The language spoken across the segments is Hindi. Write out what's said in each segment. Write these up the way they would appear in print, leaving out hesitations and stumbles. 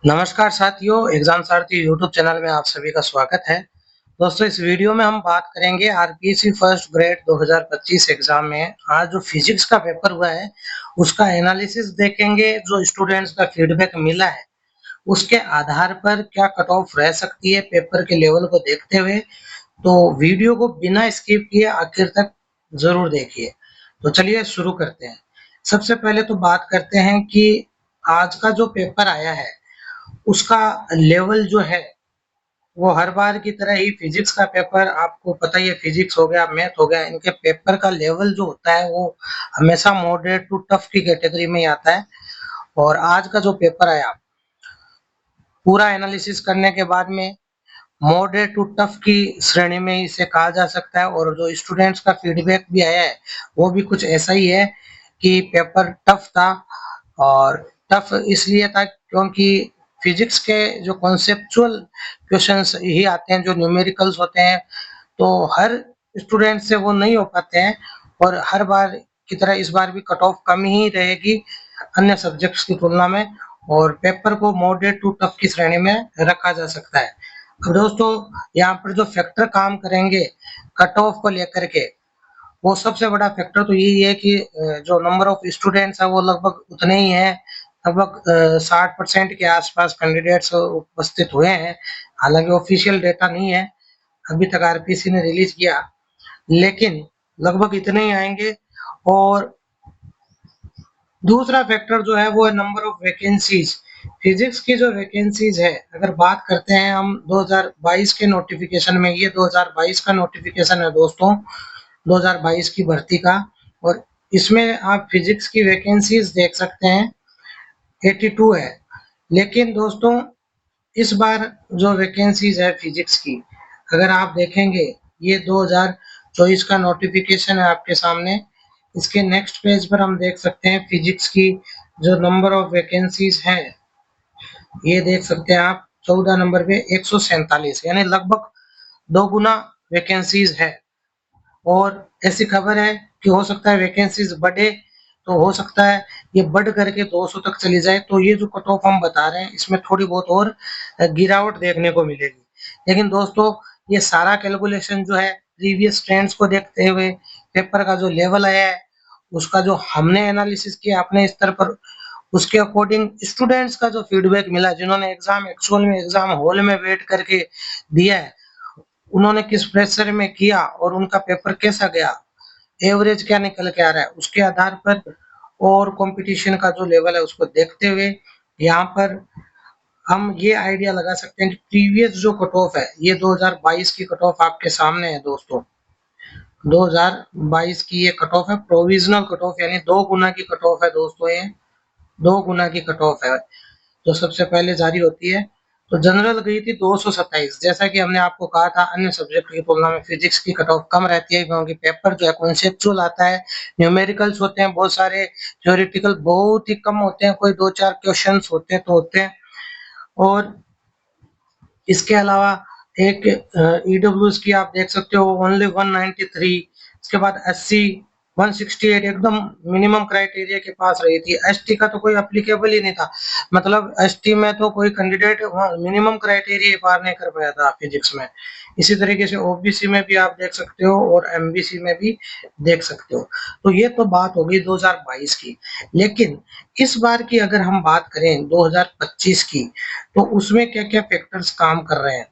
नमस्कार साथियों, एग्जाम सारथी यूट्यूब चैनल में आप सभी का स्वागत है। दोस्तों, इस वीडियो में हम बात करेंगे आरपीएससी फर्स्ट ग्रेड 2025 एग्जाम में आज जो फिजिक्स का पेपर हुआ है उसका एनालिसिस देखेंगे। जो स्टूडेंट्स का फीडबैक मिला है उसके आधार पर क्या कट ऑफ रह सकती है पेपर के लेवल को देखते हुए। तो वीडियो को बिना स्किप किए आखिर तक जरूर देखिए। तो चलिए शुरू करते हैं। सबसे पहले तो बात करते हैं कि आज का जो पेपर आया है उसका लेवल जो है वो हर बार की तरह ही फिजिक्स का पेपर, आपको पता ही है, फिजिक्स हो गया, मैथ हो गया, इनके पेपर का लेवल जो होता है वो हमेशा मॉडरेट टू टफ की कैटेगरी में ही आता है। और आज का जो पेपर आया पूरा एनालिसिस करने के बाद में मॉडरेट टू टफ की श्रेणी में इसे कहा जा सकता है। और जो स्टूडेंट्स का फीडबैक भी आया है वो भी कुछ ऐसा ही है कि पेपर टफ था। और टफ इसलिए था क्योंकि फिजिक्स के जो कॉन्सेप्चुअल क्वेश्चंस ही आते हैं, जो न्यूमेरिकल्स होते हैं, तो हर स्टूडेंट से वो नहीं हो पाते हैं। और हर बार की तरह इस बार भी कट ऑफ कम ही रहेगी अन्य सब्जेक्ट्स की तुलना में। और पेपर को मॉडरेट टू टफ की श्रेणी में रखा जा सकता है। अब दोस्तों, यहाँ पर जो फैक्टर काम करेंगे कट ऑफ को लेकर के, वो सबसे बड़ा फैक्टर तो यही है कि जो नंबर ऑफ स्टूडेंट्स है वो लगभग उतने ही हैं। लगभग 60% के आसपास कैंडिडेट्स उपस्थित हुए हैं। हालांकि ऑफिशियल डेटा नहीं है, अभी तक आरपीसी ने रिलीज किया, लेकिन लगभग इतने ही आएंगे। और दूसरा फैक्टर जो है वो है नंबर ऑफ वैकेंसीज। फिजिक्स की जो वैकेंसीज है, अगर बात करते हैं हम 2022 के नोटिफिकेशन में, ये 2022 का नोटिफिकेशन है दोस्तों, 2022 की भर्ती का। और इसमें आप फिजिक्स की वैकेंसीज देख सकते हैं 82 है। लेकिन दोस्तों, इस बार जो वैकेंसीज है फिजिक्स की, अगर आप देखेंगे, ये 2024 का नोटिफिकेशन है आपके सामने। इसके नेक्स्ट पेज पर हम देख सकते हैं फिजिक्स की जो नंबर ऑफ वैकेंसीज है, ये देख सकते हैं आप 14 नंबर पे 147, यानी लगभग दो गुना वैकेंसीज है। और ऐसी खबर है कि हो सकता है वैकेंसीज बढ़े, तो हो सकता है ये बढ़ करके 200 तक चली जाए। तो ये जो कट ऑफ हम बता रहे हैं इसमें थोड़ी बहुत और गिरावट देखने को मिलेगी। लेकिन दोस्तों, ये सारा कैलकुलेशन जो है प्रीवियस ट्रेंड्स को देखते हुए, पेपर का जो लेवल आया है उसका जो हमने एनालिसिस किया अपने स्तर पर, उसके अकॉर्डिंग स्टूडेंट्स का जो फीडबैक मिला, जिन्होंने एग्जाम एक्चुअल में एग्जाम हॉल में बैठ करके दिया है, उन्होंने किस प्रेशर में किया और उनका पेपर कैसा गया, एवरेज क्या निकल के आ रहा है, उसके आधार पर और कंपटीशन का जो लेवल है उसको देखते हुए यहाँ पर हम ये आइडिया लगा सकते हैं कि प्रीवियस जो कट ऑफ है, ये 2022 की कट ऑफ आपके सामने है दोस्तों। 2022 की ये कट ऑफ है, प्रोविजनल कट ऑफ, यानी दो गुना की कट ऑफ है दोस्तों। ये दो गुना की कट ऑफ है जो सबसे पहले जारी होती है। तो जनरल गई थी 227। जैसा कि हमने आपको कहा था, अन्य सब्जेक्ट की तुलना में फिजिक्स की कट ऑफ कम रहती है क्योंकि पेपर जो है कॉन्सेप्चुअल आता है, न्यूमेरिकल्स होते हैं बहुत सारे, थ्योरेटिकल बहुत ही कम होते हैं, कोई दो चार क्वेश्चंस होते हैं तो होते हैं। और इसके अलावा एक ईडब्ल्यूएस की आप देख सकते हो ओनली 193। इसके बाद एससी 168 एकदम मिनिमम क्राइटेरिया के पास रही थी। एसटी का तो कोई एप्लीकेबल ही नहीं था, मतलब एसटी में तो कोई कैंडिडेट मिनिमम क्राइटेरिया पार नहीं कर पाया था फिजिक्स में। इसी तरीके से ओबीसी में भी आप देख सकते हो और एमबीसी में भी देख सकते हो। तो ये तो बात हो गई 2022 की। लेकिन इस बार की अगर हम बात करें 2025 की, तो उसमें क्या क्या फैक्टर्स काम कर रहे हैं।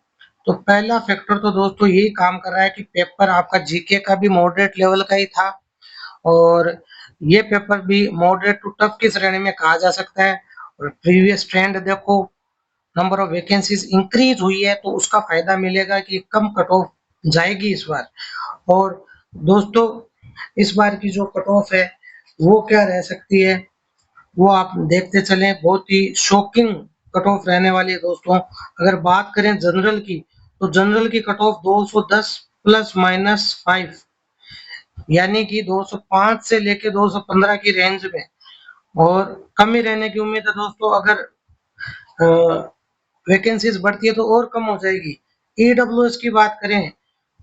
तो पहला फैक्टर तो दोस्तों यही काम कर रहा है कि पेपर आपका जीके का भी मॉडरेट लेवल का ही था। और ये पेपर भी मॉडरेट टू टफ की श्रेणी में कहा जा सकता है। और प्रीवियस ट्रेंड देखो, नंबर ऑफ वैकेंसीज इंक्रीज हुई है तो उसका फायदा मिलेगा कि कम कट ऑफ जाएगी इस बार। और दोस्तों, इस बार की जो कट ऑफ है वो क्या रह सकती है, वो आप देखते चलें, बहुत ही शॉकिंग कट ऑफ रहने वाली है दोस्तों। अगर बात करें जनरल की, तो जनरल की कट ऑफ 210 प्लस माइनस 5, यानी कि 205 से लेके 215 की रेंज में। और कम ही रहने की उम्मीद है दोस्तों। अगर वैकेंसीज बढ़ती है तो और कम हो जाएगी। ईडब्ल्यूएस की बात करें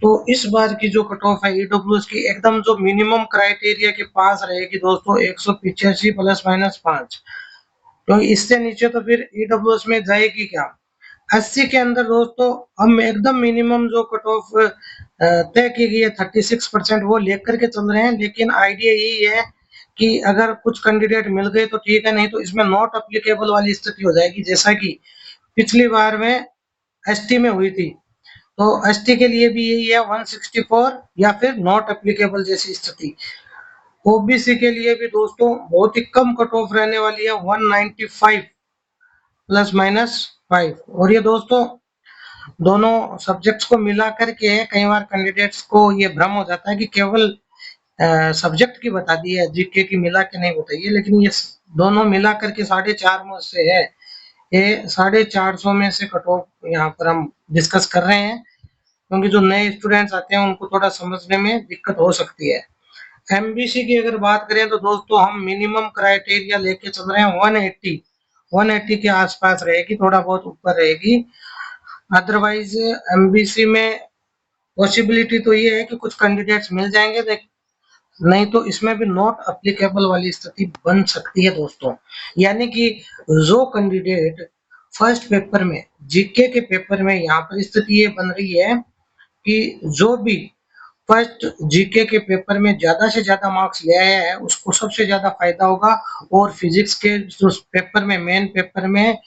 तो इस बार की जो कट ऑफ है ईडब्ल्यूएस की एकदम जो मिनिमम क्राइटेरिया के पास रहेगी दोस्तों, 185 प्लस माइनस 5। तो इससे नीचे तो फिर ईडब्ल्यूएस में जाएगी क्या। 80 के अंदर दोस्तों हम एकदम मिनिमम जो कट ऑफ तय की गई है 36% वो लेकर के चल रहे हैं, लेकिन आइडिया यही है कि अगर कुछ कैंडिडेट मिल गए तो ठीक है, नहीं तो इसमें नॉट अप्लीकेबल वाली स्थिति हो जाएगी, जैसा कि पिछली बार में एसटी में हुई थी। तो एसटी के लिए भी यही है 164 या फिर नॉट एप्लीकेबल जैसी स्थिति। ओबीसी के लिए भी दोस्तों बहुत ही कम कट ऑफ रहने वाली है 195 प्लस माइनस 5। और ये दोस्तों दोनों सब्जेक्ट्स को मिला करके कई बार कैंडिडेट्स को ये भ्रम हो जाता है कि केवल सब्जेक्ट की बता दी है, जीके की मिला के नहीं बताइए, लेकिन ये दोनों मिला करके 450 में से है। ये 450 में से कट ऑफ यहाँ पर हम डिस्कस कर रहे हैं, क्योंकि जो नए स्टूडेंट्स आते हैं उनको थोड़ा समझने में दिक्कत हो सकती है। एमबीसी की अगर बात करें तो दोस्तों हम मिनिमम क्राइटेरिया लेके चल रहे हैं 180 के आसपास रहेगी, थोड़ा बहुत ऊपर रहेगी। अदरवाइज एमबीसी में पॉसिबिलिटी तो ये है कि कुछ कैंडिडेट्स मिल जाएंगे, नहीं तो इसमें भी नॉट अप्लीकेबल वाली स्थिति बन सकती है दोस्तों। यानी कि जो कैंडिडेट फर्स्ट पेपर में जीके के पेपर में यहाँ पर स्थिति ये बन रही है कि जो भी फर्स्ट जीके के पेपर में ज्यादा से ज्यादा मार्क्स ले आया है उसको सबसे ज्यादा फायदा होगा। और फिजिक्स के जो पेपर में मेन पेपर में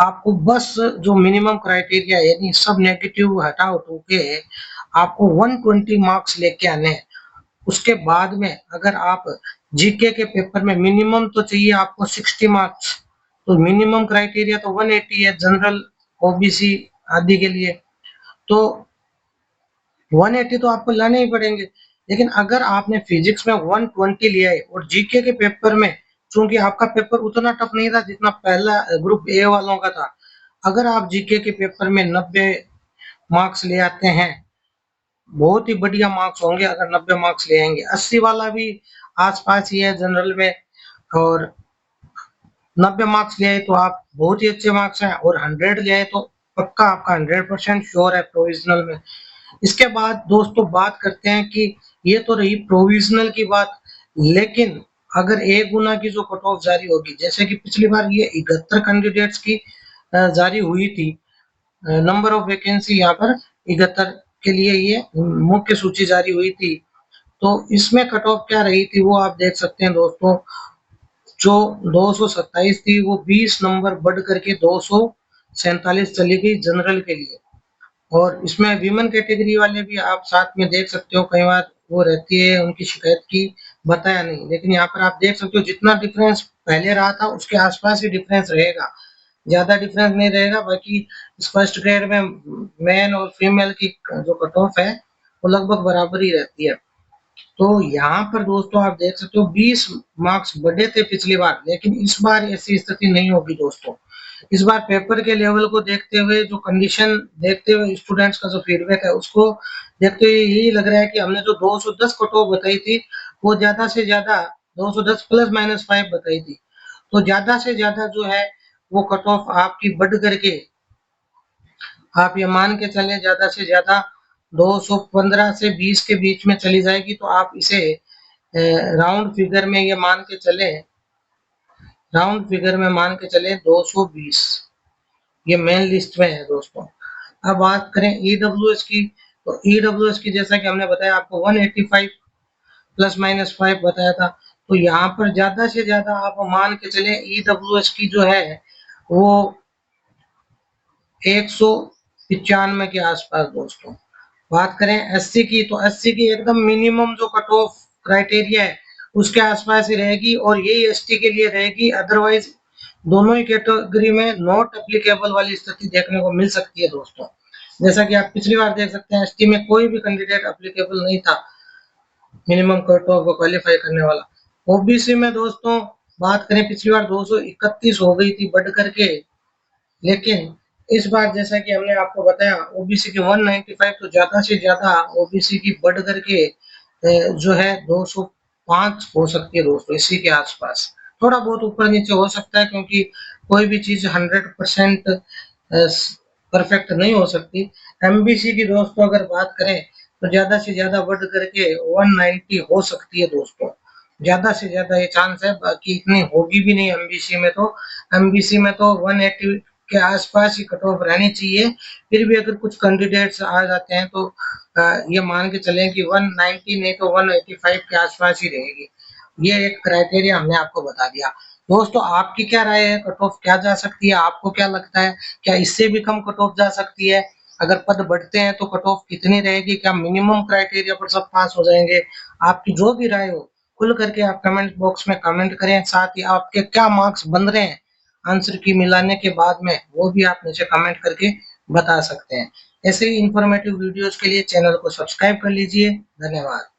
आपको बस जो मिनिमम क्राइटेरिया यानी सब नेगेटिव हटा उठा के आपको 120 मार्क्स लेके आने हैं। उसके बाद में अगर आप जीके के पेपर में मिनिमम तो चाहिए आपको 60 मार्क्स, तो मिनिमम क्राइटेरिया तो 180 है जनरल ओबीसी आदि के लिए, तो 180 तो आपको लाने ही पड़ेंगे। लेकिन अगर आपने फिजिक्स में 120 लिया है और जीके के पेपर में चूंकि आपका पेपर उतना टफ नहीं था जितना पहला ग्रुप ए वालों का था, अगर आप जीके के पेपर में 90 मार्क्स ले आते हैं, बहुत ही बढ़िया मार्क्स होंगे। अगर 90 मार्क्स ले आएंगे, 80 वाला भी आसपास ही है जनरल में, और 90 मार्क्स ले आए तो आप बहुत ही अच्छे मार्क्स हैं, और 100 ले आए तो पक्का आपका 100% श्योर है प्रोविजनल में। इसके बाद दोस्तों बात करते हैं कि ये तो रही प्रोविजनल की बात, लेकिन अगर एक गुना की जो कट ऑफ जारी होगी, जैसे कि पिछली बार ये 71 कैंडिडेट्स की जारी हुई थी, नंबर ऑफ वैकेंसी यहाँ पर 71 के लिए ये मुख्य सूची जारी हुई थी। तो इसमें कट ऑफ क्या रही थी वो आप देख सकते हैं दोस्तों, जो 227 थी वो 20 नंबर बढ़ करके 247 चली गई जनरल के लिए। और इसमें वीमेन कैटेगरी वाले भी आप साथ में देख सकते हो, कई बार वो रहती है उनकी शिकायत की बताया नहीं, लेकिन यहाँ पर आप देख सकते हो जितना डिफरेंस पहले रहा था उसके आसपास ही डिफरेंस रहेगा, ज्यादा डिफरेंस नहीं रहेगा। बाकी इस फर्स्ट ग्रेड में मेन और फीमेल की जो कट ऑफ है वो लगभग बराबर ही रहती है। तो यहाँ पर दोस्तों आप देख सकते हो 20 मार्क्स बढ़े थे पिछली बार, लेकिन इस बार ऐसी स्थिति नहीं होगी दोस्तों। इस बार पेपर के लेवल को देखते हुए, जो कंडीशन देखते हुए, स्टूडेंट्स का जो फीडबैक है उसको देखते हुए यही लग रहा है कि हमने जो 210 कट ऑफ बताई थी वो ज्यादा से ज्यादा 210 प्लस माइनस 5 बताई थी, तो ज्यादा से ज्यादा जो है वो कट ऑफ आपकी बढ़ करके आप ये मान के चले ज्यादा से ज्यादा 215 से 20 के बीच में चली जाएगी। तो आप इसे राउंड फिगर में ये मान के चले, राउंड फिगर में मान के चले 220, ये मेन लिस्ट में है दोस्तों। अब बात करें ईडब्ल्यूएस की, तो ईडब्ल्यूएस की जैसा कि हमने बताया आपको 185 प्लस माइनस 5 बताया था, तो यहाँ पर ज्यादा से ज्यादा आप मान के चले ईडब्ल्यूएस की जो है वो 195 के आसपास दोस्तों। बात करें एससी की, तो एससी की एकदम मिनिमम जो कट ऑफ क्राइटेरिया है उसके आसपास ही रहेगी, और यही एसटी के लिए रहेगी। अदरवाइज दोनों ही कैटेगरी में नॉट एप्लीकेबल वाली स्थिति देखने को मिल सकती है दोस्तों। जैसा कि आप पिछली बार देख सकते हैं एसटी में कोई भी कैंडिडेट एप्लीकेबल नहीं था मिनिमम कट ऑफ को क्वालिफाई करने वाला। ओबीसी में दोस्तों बात करें, पिछली बार 231 हो गई थी बढ़ करके, लेकिन इस बार जैसा कि हमने आपको बताया ओबीसी की 195, तो ज्यादा से ज्यादा ओबीसी की बढ़ करके जो है 205 हो सकती है दोस्तों, इसी के आसपास। थोड़ा बहुत ऊपर नीचे हो सकता है, क्योंकि कोई भी चीज 100% परफेक्ट नहीं हो सकती। एमबीसी की दोस्तों अगर बात करें तो ज्यादा से ज्यादा बढ़ करके 190 हो सकती है दोस्तों। ज़्यादा से ज़्यादा ये चांस है, बाकी इतनी होगी भी नहीं एमबीसी में तो। एमबीसी में तो 180 के आसपास ही कट ऑफ रहनी चाहिए। फिर भी अगर कुछ कैंडिडेट्स आ जाते हैं तो ये मान के चलें कि 190 नहीं तो 185 के आसपास ही रहेगी। ये एक क्राइटेरिया हमने आपको बता दिया। दोस्तों आपकी क्या राय है, कट ऑफ क्या जा सकती है, आपको क्या लगता है, क्या इससे भी कम कट ऑफ जा सकती है? अगर पद बढ़ते हैं तो कट ऑफ कितनी रहेगी, क्या मिनिमम क्राइटेरिया पर सब पास हो जाएंगे? आपकी जो भी राय हो खुल करके आप कमेंट बॉक्स में कमेंट करें। साथ ही आपके क्या मार्क्स बन रहे हैं आंसर की मिलाने के बाद में, वो भी आप नीचे कमेंट करके बता सकते हैं। ऐसे ही इंफॉर्मेटिव वीडियोस के लिए चैनल को सब्सक्राइब कर लीजिए। धन्यवाद।